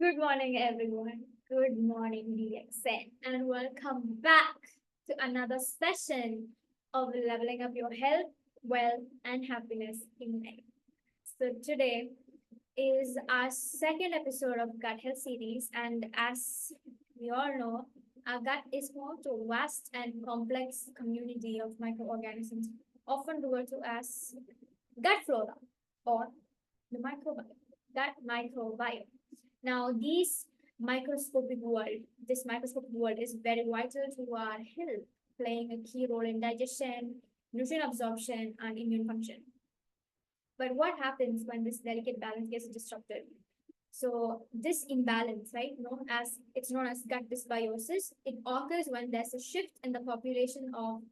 Good morning, everyone. Good morning, DXN, and welcome back to another session of leveling up your health, wealth, and happiness in life. So, today is our second episode of Gut Health series, and as we all know, our gut is home to a vast and complex community of microorganisms, often referred to as gut flora or the microbiome. Gut microbiome. Now, this microscopic world is very vital to our health, playing a key role in digestion, nutrient absorption, and immune function. But what happens when this delicate balance gets disrupted? So this imbalance, right, known as gut dysbiosis, it occurs when there's a shift in the population of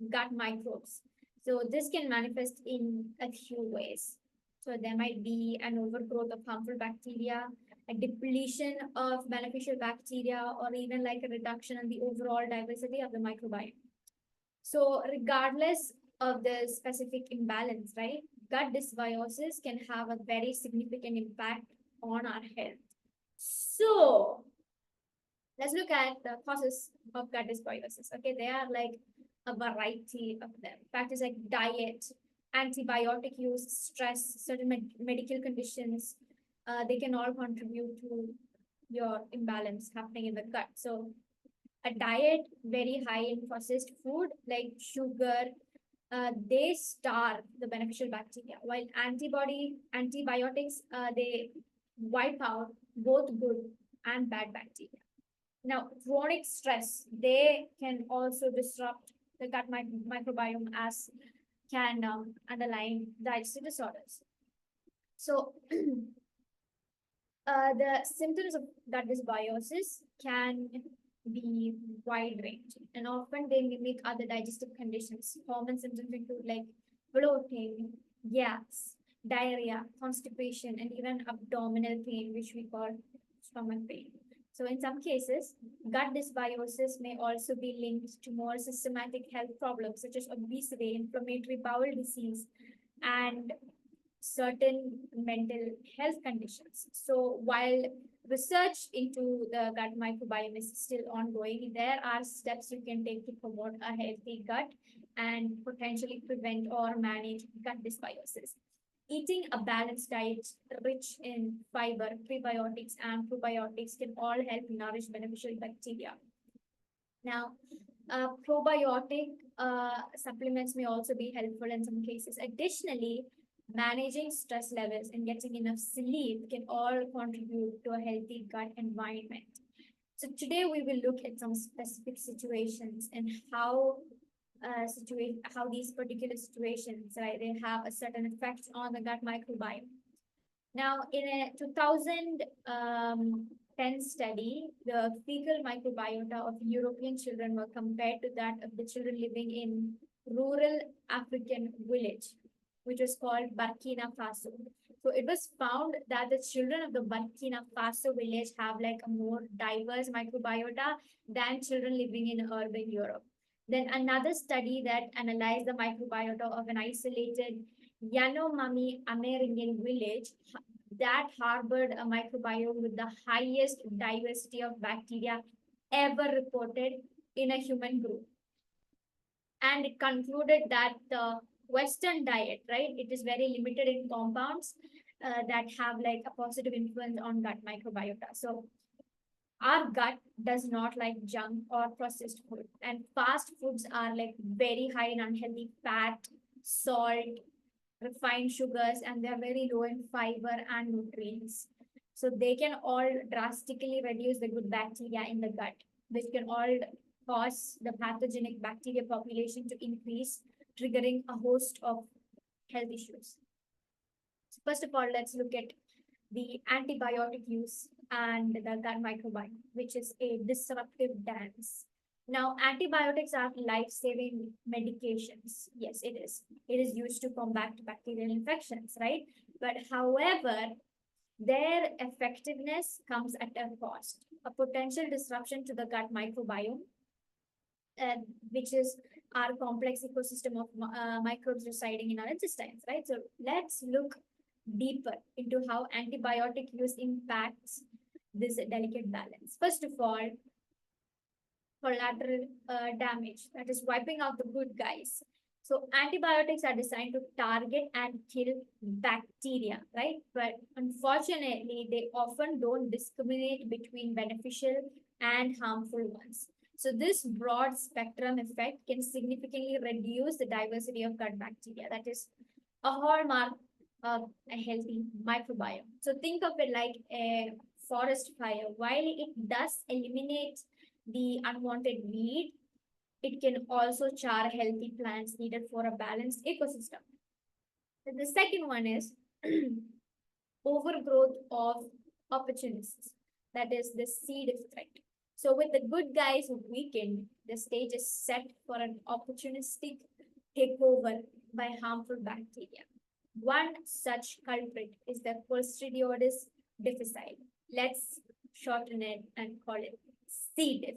gut microbes. So this can manifest in a few ways. So there might be an overgrowth of harmful bacteria, a depletion of beneficial bacteria, or even like a reduction in the overall diversity of the microbiome. So regardless of the specific imbalance, right, gut dysbiosis can have a very significant impact on our health. So let's look at the causes of gut dysbiosis. Okay, there are like a variety of them. Factors like diet, antibiotic use, stress, certain medical conditions, they can all contribute to your imbalance happening in the gut. So a diet very high in processed food like sugar, they starve the beneficial bacteria, while antibiotics, they wipe out both good and bad bacteria. Now, chronic stress, they can also disrupt the gut microbiome, as can underlying digestive disorders. So, the symptoms of gut dysbiosis can be wide ranging, and often they mimic other digestive conditions. Common symptoms include like bloating, gas, diarrhea, constipation, and even abdominal pain, which we call stomach pain. So, in some cases, gut dysbiosis may also be linked to more systematic health problems such as obesity, inflammatory bowel disease, and certain mental health conditions. So while research into the gut microbiome is still ongoing, there are steps you can take to promote a healthy gut and potentially prevent or manage gut dysbiosis. Eating a balanced diet rich in fiber, prebiotics, and probiotics can all help nourish beneficial bacteria. Now, probiotic supplements may also be helpful in some cases. Additionally, managing stress levels and getting enough sleep can all contribute to a healthy gut environment. So today we will look at some specific situations and how these particular situations, right, they have a certain effect on the gut microbiome. Now, in a 2010 study, the fecal microbiota of European children were compared to that of the children living in rural African village, which was called Burkina Faso. So it was found that the children of the Burkina Faso village have like a more diverse microbiota than children living in urban Europe. Then another study that analyzed the microbiota of an isolated Yanomami Amerindian village that harbored a microbiome with the highest diversity of bacteria ever reported in a human group. And it concluded that the Western diet, right, it is very limited in compounds that have like a positive influence on gut microbiota. So our gut does not like junk or processed food, and fast foods are like very high in unhealthy fat, salt, refined sugars, and they're very low in fiber and nutrients. So they can all drastically reduce the good bacteria in the gut, which can all cause the pathogenic bacteria population to increase, triggering a host of health issues. So first of all, let's look at the antibiotic use and the gut microbiome, which is a disruptive dance. Now, antibiotics are life-saving medications. Yes, it is. It is used to combat bacterial infections, right? But however, their effectiveness comes at a cost, a potential disruption to the gut microbiome, uh, which is our complex ecosystem of microbes residing in our intestines, right? So let's look deeper into how antibiotic use impacts this delicate balance. First of all, collateral damage, that is wiping out the good guys. So antibiotics are designed to target and kill bacteria, right? But unfortunately, they often don't discriminate between beneficial and harmful ones. So this broad spectrum effect can significantly reduce the diversity of gut bacteria. That is a hallmark of a healthy microbiome. So think of it like a forest fire. While it does eliminate the unwanted weed, it can also char healthy plants needed for a balanced ecosystem. And the second one is overgrowth of opportunists, that is the seed threat. So, with the good guys weakened, the stage is set for an opportunistic takeover by harmful bacteria. One such culprit is the Clostridioides difficile. Let's shorten it and call it C. diff.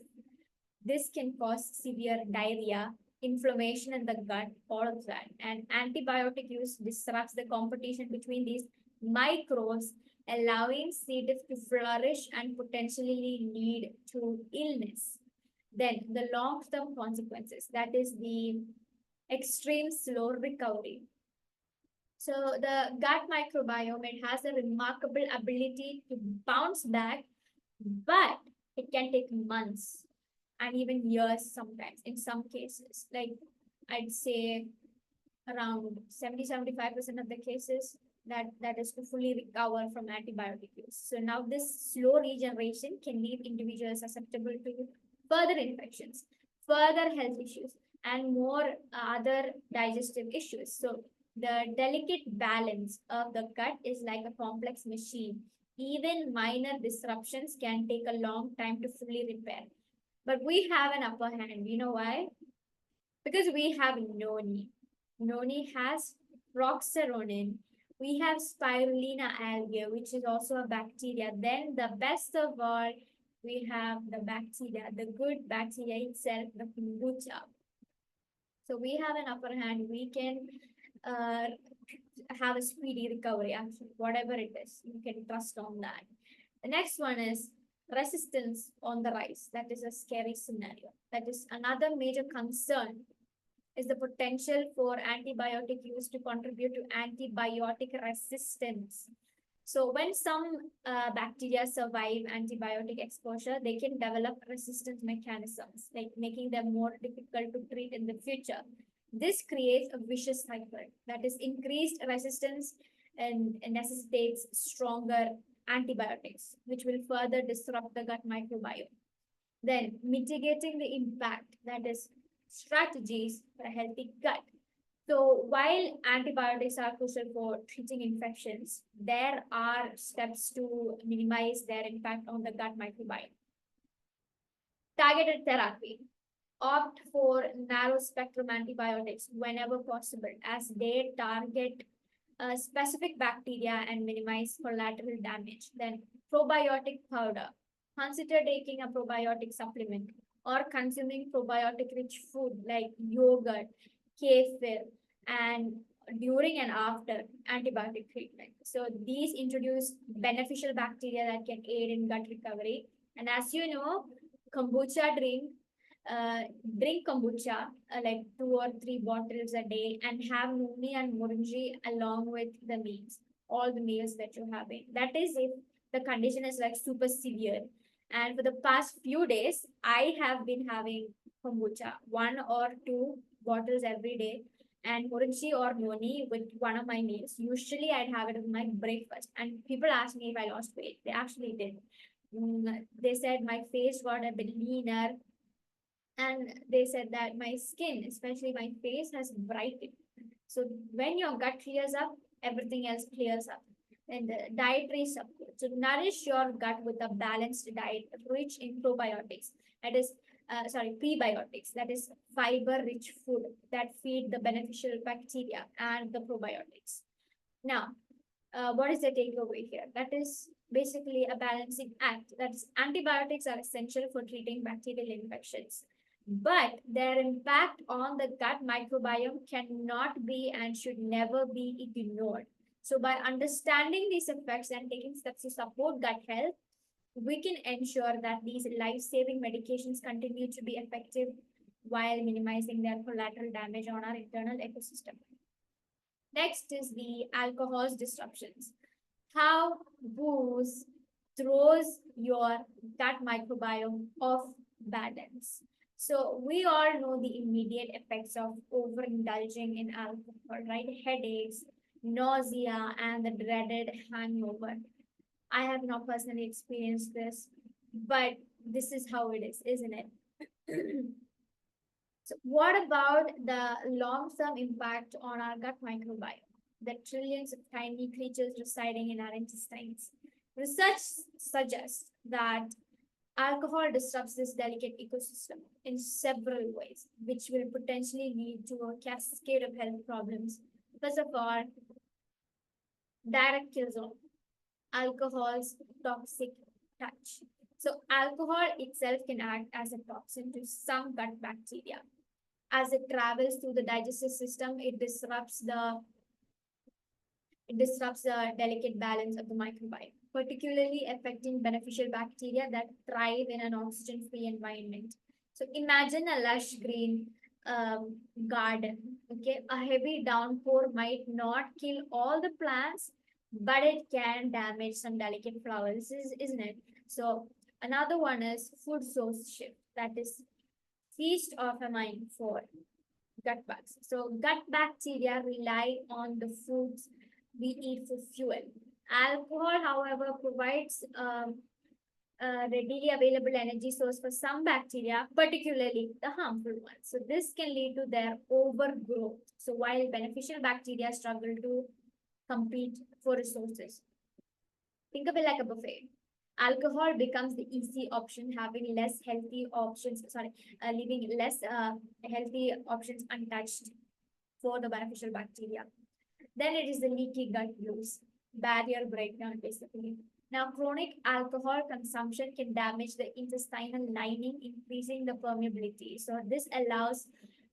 This can cause severe diarrhea, inflammation in the gut, all of that. And antibiotic use disrupts the competition between these microbes, allowing C. diff to flourish and potentially lead to illness. Then the long-term consequences, that is the extreme slow recovery. So the gut microbiome, it has a remarkable ability to bounce back, but it can take months and even years sometimes in some cases. Like I'd say around 70-75% of the cases that is to fully recover from antibiotic use. So now this slow regeneration can leave individuals susceptible to further infections, further health issues, and more other digestive issues. So the delicate balance of the gut is like a complex machine. Even minor disruptions can take a long time to fully repair. But we have an upper hand. You know why? Because we have noni. Noni has proxeronin. We have spirulina algae, which is also a bacteria. Then the best of all, we have the bacteria, the good bacteria itself, the kombucha. So we have an upper hand. We can uh, have a speedy recovery, actually, whatever it is. You can trust on that. The next one is resistance on the rise. That is a scary scenario. That is another major concern is the potential for antibiotic use to contribute to antibiotic resistance. So when some bacteria survive antibiotic exposure, they can develop resistance mechanisms, like making them more difficult to treat in the future. This creates a vicious cycle, that is increased resistance and necessitates stronger antibiotics, which will further disrupt the gut microbiome. Then mitigating the impact, that is strategies for a healthy gut. So while antibiotics are crucial for treating infections, there are steps to minimize their impact on the gut microbiome. Targeted therapy. Opt for narrow spectrum antibiotics whenever possible, as they target specific bacteria and minimize collateral damage. Then probiotic powder. Consider taking a probiotic supplement or consuming probiotic rich food like yogurt, kefir, and during and after antibiotic treatment. So these introduce beneficial bacteria that can aid in gut recovery. And as you know, kombucha uh, drink kombucha like 2 or 3 bottles a day and have noni and morinji along with the meals, all the meals that you're having. That is if the condition is like super severe. And for the past few days, I have been having kombucha, 1 or 2 bottles every day, and morinji or noni with one of my meals. Usually, I'd have it with my breakfast. And people ask me if I lost weight. They actually did. They said my face got a bit leaner, and they said that my skin, especially my face, has brightened. So when your gut clears up, everything else clears up. And the dietary support. So nourish your gut with a balanced diet rich in probiotics. That is, prebiotics. That is fiber-rich food that feed the beneficial bacteria and the probiotics. Now, what is the takeaway here? That is basically a balancing act. That is, antibiotics are essential for treating bacterial infections, but their impact on the gut microbiome cannot be and should never be ignored. So, by understanding these effects and taking steps to support gut health, we can ensure that these life-saving medications continue to be effective while minimizing their collateral damage on our internal ecosystem. Next is the alcohol's disruptions. How booze throws your gut microbiome off balance. So we all know the immediate effects of overindulging in alcohol, right? Headaches, nausea, and the dreaded hangover. I have not personally experienced this, but this is how it is, isn't it? So, what about the long-term impact on our gut microbiome? The trillions of tiny creatures residing in our intestines. Research suggests that alcohol disrupts this delicate ecosystem in several ways, which will potentially lead to a cascade of health problems. First of all, direct kill zone, alcohol's toxic touch. So, alcohol itself can act as a toxin to some gut bacteria. As it travels through the digestive system, it disrupts the delicate balance of the microbiome, particularly affecting beneficial bacteria that thrive in an oxygen-free environment. So imagine a lush green garden. Okay, a heavy downpour might not kill all the plants, but it can damage some delicate flowers, isn't it? So another one is food source shift. That is feast of a mind for gut bugs. So gut bacteria rely on the foods we eat for fuel. Alcohol, however, provides a readily available energy source for some bacteria, particularly the harmful ones. So this can lead to their overgrowth. So while beneficial bacteria struggle to compete for resources, think of it like a buffet. Alcohol becomes the easy option, having less healthy options, leaving less healthy options untouched for the beneficial bacteria. Then it is the leaky gut blues, barrier breakdown, basically. Now, chronic alcohol consumption can damage the intestinal lining, increasing the permeability. So, this allows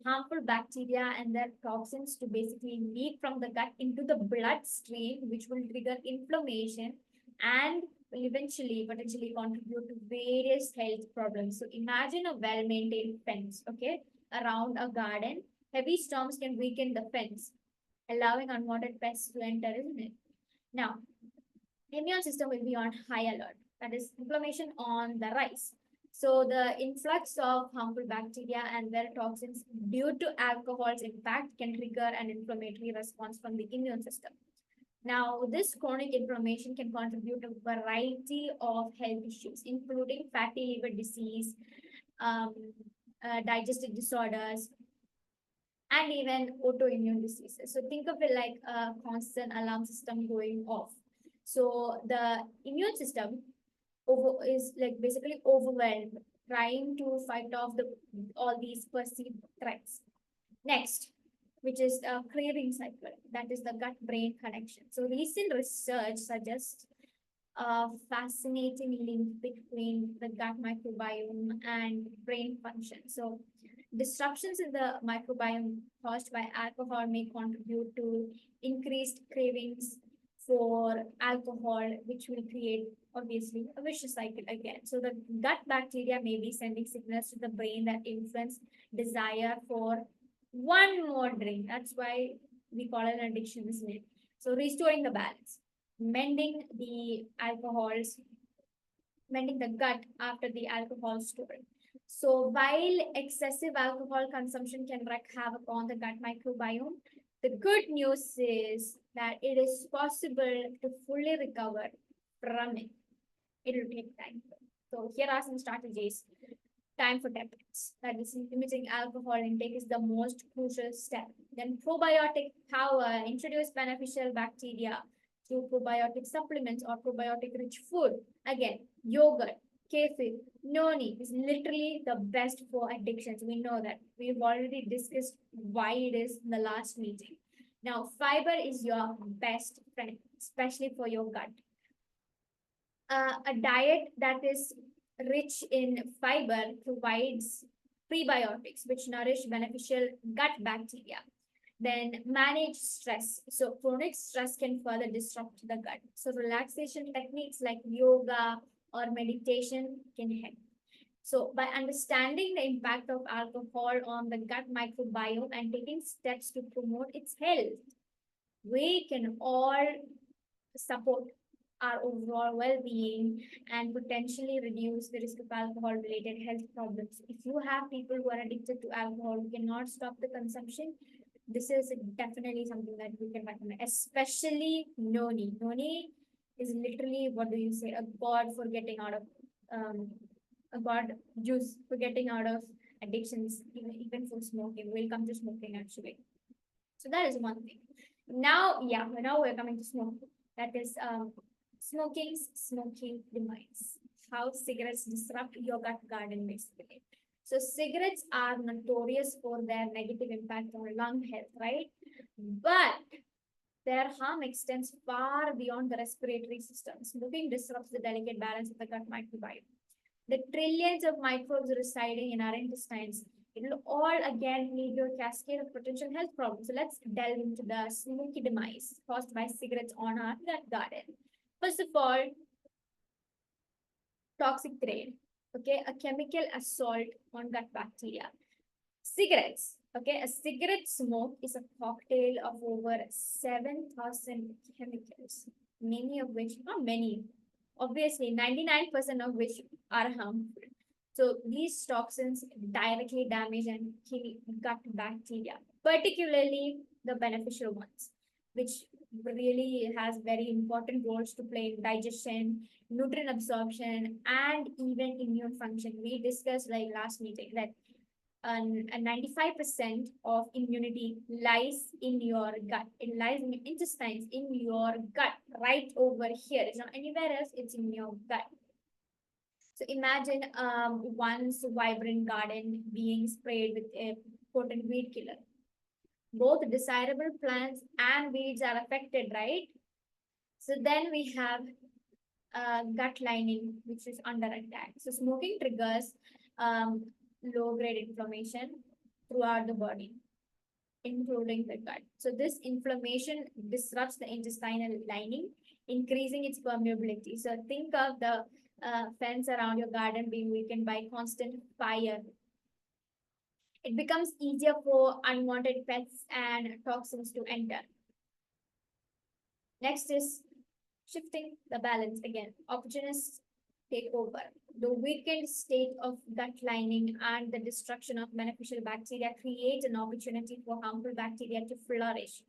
harmful bacteria and their toxins to basically leak from the gut into the bloodstream, which will trigger inflammation and will eventually potentially contribute to various health problems. So, imagine a well maintained fence, okay, around a garden. Heavy storms can weaken the fence, allowing unwanted pests to enter, isn't it? Now, immune system will be on high alert. That is inflammation on the rise. So the influx of harmful bacteria and their toxins due to alcohol's impact can trigger an inflammatory response from the immune system. Now, this chronic inflammation can contribute to a variety of health issues, including fatty liver disease, um, digestive disorders, and even autoimmune diseases. So think of it like a constant alarm system going off. So the immune system is like basically overwhelmed, trying to fight off all these perceived threats. Next, which is the craving cycle, that is the gut-brain connection. So recent research suggests a fascinating link between the gut microbiome and brain function. So disruptions in the microbiome caused by alcohol may contribute to increased cravings for alcohol, which will create obviously a vicious cycle again. So the gut bacteria may be sending signals to the brain that influence desire for one more drink. That's why we call it an addiction, isn't it? So restoring the balance, mending the alcohols, mending the gut after the alcohol story. So while excessive alcohol consumption can wreak havoc on the gut microbiome, the good news is that it is possible to fully recover from it. It will take time. So here are some strategies. Time for tablets. That is, limiting alcohol intake is the most crucial step. Then probiotic power. Introduce beneficial bacteria through probiotic supplements or probiotic rich food. Again, yogurt, kefir, noni is literally the best for addictions. We know that. We've already discussed why it is in the last meeting. Now, fiber is your best friend, especially for your gut. A diet that is rich in fiber provides prebiotics, which nourish beneficial gut bacteria. Then manage stress. So chronic stress can further disrupt the gut. So relaxation techniques like yoga or meditation can help. So, by understanding the impact of alcohol on the gut microbiome and taking steps to promote its health, we can all support our overall well-being and potentially reduce the risk of alcohol-related health problems. If you have people who are addicted to alcohol who cannot stop the consumption, this is definitely something that we can recommend, especially noni. Noni is literally, what do you say, a god for getting out of um, a god juice for getting out of addictions, even for smoking. We'll come to smoking actually. So that is one thing. Now, yeah, now we're coming to smoking. That is smoking demise. How cigarettes disrupt your gut garden, basically. So cigarettes are notorious for their negative impact on lung health, right? But their harm extends far beyond the respiratory system. Smoking disrupts the delicate balance of the gut microbiome. The trillions of microbes residing in our intestines, it will all again lead to a cascade of potential health problems. So let's delve into the smoky demise caused by cigarettes on our gut garden. First of all, toxic trade, okay, a chemical assault on gut bacteria. Cigarettes, okay, a cigarette smoke is a cocktail of over 7,000 chemicals, many of which, not many, obviously 99% of which are harmful. So these toxins directly damage and kill gut bacteria, particularly the beneficial ones, which really has very important roles to play in digestion, nutrient absorption, and even immune function. We discussed like last meeting that and 95% of immunity lies in your gut. It lies in your intestines, in your gut, right over here. It's not anywhere else, it's in your gut. So imagine one's vibrant garden being sprayed with a potent weed killer. Both desirable plants and weeds are affected, right? So then we have gut lining, which is under attack. So smoking triggers low-grade inflammation throughout the body, including the gut. So this inflammation disrupts the intestinal lining, increasing its permeability. So think of the fence around your garden being weakened by constant fire. It becomes easier for unwanted pests and toxins to enter. Next is shifting the balance again. Opportunists take over. The weakened state of gut lining and the destruction of beneficial bacteria create an opportunity for harmful bacteria to flourish.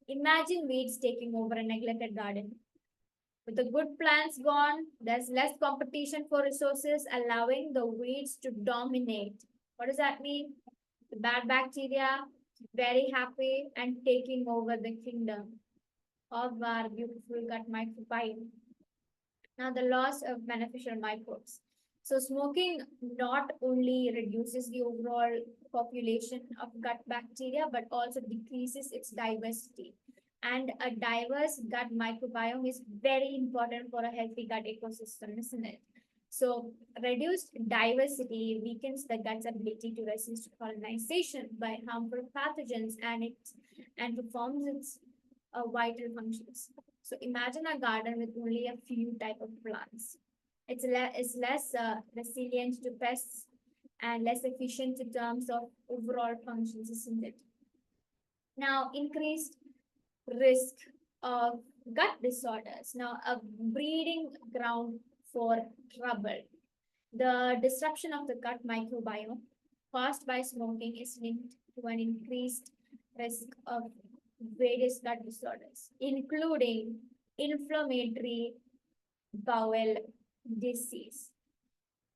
Imagine weeds taking over a neglected garden. With the good plants gone, there's less competition for resources, allowing the weeds to dominate. What does that mean? The bad bacteria very happy and taking over the kingdom of our beautiful gut microbiome. Now, the loss of beneficial microbes. So, smoking not only reduces the overall population of gut bacteria, but also decreases its diversity. And a diverse gut microbiome is very important for a healthy gut ecosystem, isn't it? So, reduced diversity weakens the gut's ability to resist colonization by harmful pathogens and performs its vital functions. So imagine a garden with only a few type of plants. It's less resilient to pests and less efficient in terms of overall functions, isn't it? Now, increased risk of gut disorders. Now, a breeding ground for trouble. The disruption of the gut microbiome caused by smoking is linked to an increased risk of various gut disorders, including inflammatory bowel disease,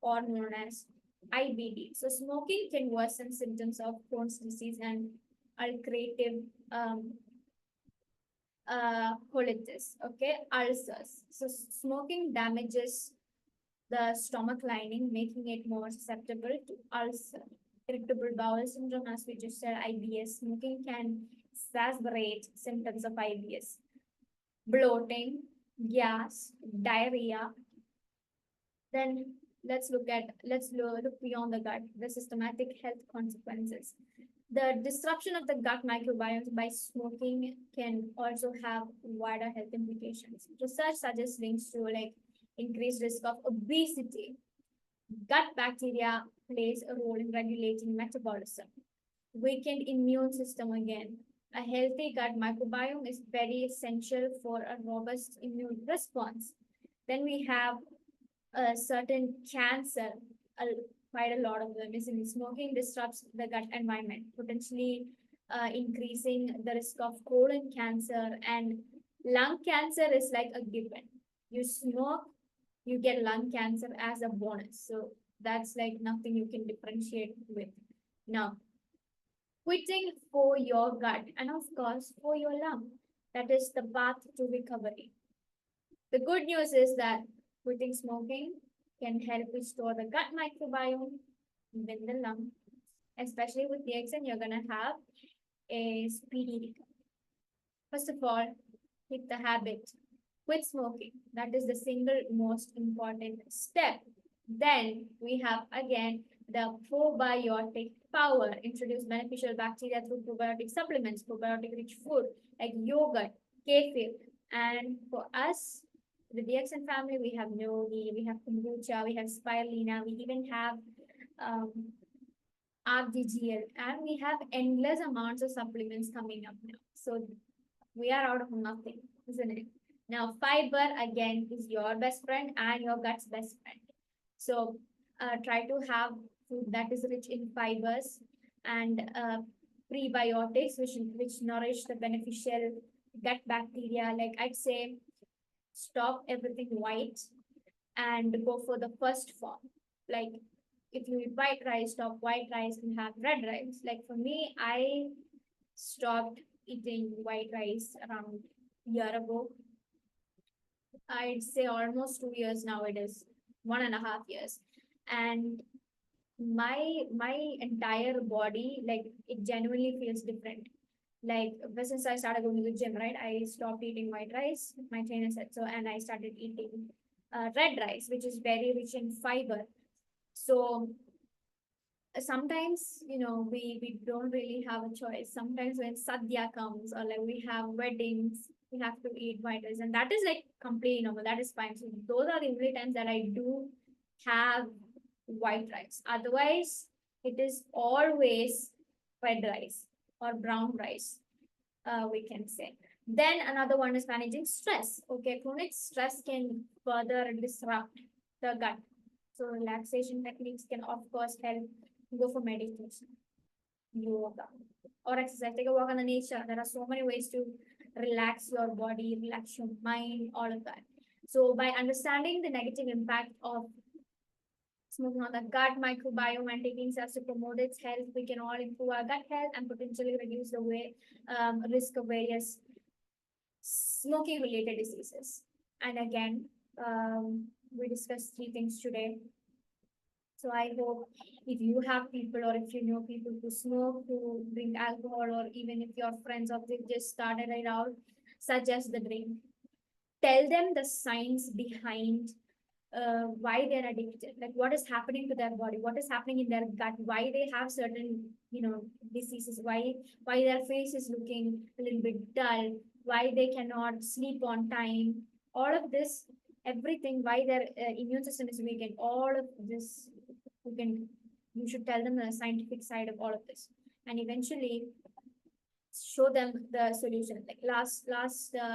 or known as IBD. So, smoking can worsen symptoms of Crohn's disease and ulcerative colitis, okay, ulcers. So, smoking damages the stomach lining, making it more susceptible to ulcer. Irritable bowel syndrome, as we just said, IBS. Smoking can exacerbate symptoms of IBS, bloating, gas, diarrhea. Then let's look beyond the gut, the systematic health consequences. The disruption of the gut microbiome by smoking can also have wider health implications. Research suggests links to like increased risk of obesity. Gut bacteria plays a role in regulating metabolism. Weakened immune system again. A healthy gut microbiome is very essential for a robust immune response. Then we have a certain cancer, a, quite a lot of them is in smoking disrupts the gut environment, potentially increasing the risk of colon cancer, and lung cancer is like a given. You smoke, you get lung cancer as a bonus. So that's like nothing you can differentiate with. Now, quitting for your gut and of course for your lung. That is the path to recovery. The good news is that quitting smoking can help restore the gut microbiome within the lung, especially with the and you're gonna have a speedy recovery. First of all, quit the habit. Quit smoking. That is the single most important step. Then we have again the probiotic power. Introduce beneficial bacteria through probiotic supplements, probiotic rich food like yogurt, kefir. And for us, the DXN family, we have noni, we have kombucha, we have spirulina, we even have um, RDGL, and we have endless amounts of supplements coming up now. So we are out of nothing, isn't it? Now, fiber again is your best friend and your gut's best friend. So, try to have food that is rich in fibers and prebiotics, which nourish the beneficial gut bacteria. Like I'd say, stop everything white and go for the first form. Like if you eat white rice, stop white rice and have red rice. Like for me, I stopped eating white rice around a year ago. I'd say almost 2 years now. It is 1.5 years, and my entire body, like it genuinely feels different. Like ever since I started going to the gym, right? I stopped eating white rice. My trainer said so, and I started eating red rice, which is very rich in fiber. So sometimes we don't really have a choice. Sometimes when sadhya comes or like we have weddings, we have to eat white rice, and that is like completely normal. That is fine. So those are the only times that I do have white rice. Otherwise, it is always red rice or brown rice, we can say. Then another one is managing stress. Okay, chronic stress can further disrupt the gut. So relaxation techniques can of course help. Go for meditation, yoga, or exercise. Take a walk on the nature. There are so many ways to relax your body, relax your mind, all of that. So by understanding the negative impact of smoking on the gut microbiome and taking steps to promote its health, we can all improve our gut health and potentially reduce the risk of various smoking related diseases. And again, we discussed three things today. So I hope if you have people or if you know people who smoke, who drink alcohol, or even if your friends or they just started it out, suggest the drink. Tell them the science behind why they're addicted, like what is happening to their body, what is happening in their gut, why they have certain diseases, why their face is looking a little bit dull, why they cannot sleep on time, all of this, everything, why their immune system is weak, and all of this you should tell them the scientific side of all of this, and eventually show them the solution. Like last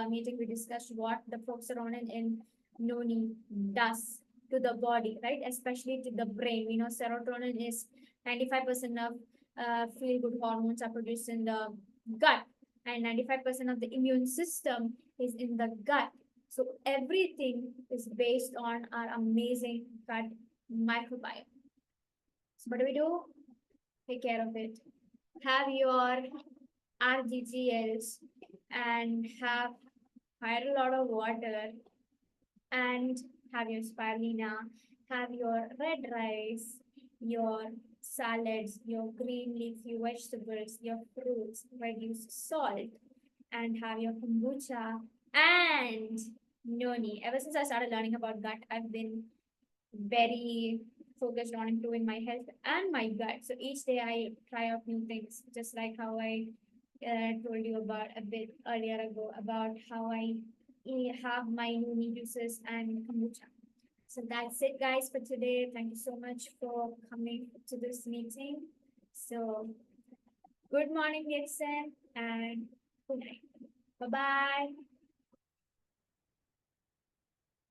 meeting, we discussed what the proxeronin in noni does to the body, right? Especially to the brain. We know serotonin is 95% of feel good hormones are produced in the gut, and 95% of the immune system is in the gut. So everything is based on our amazing gut microbiome. So what do? Take care of it. Have your RGGLs and have quite a lot of water and have your spirulina, have your red rice, your salads, your green leafy vegetables, your fruits, reduce salt, and have your kombucha and noni. Ever since I started learning about gut, I've been very focused on improving my health and my gut. So each day I try out new things, just like how I told you about a bit earlier ago about how I have my noni juices and kombucha. So that's it, guys, for today. Thank you so much for coming to this meeting. So good morning, Nixon, and good night. Bye bye.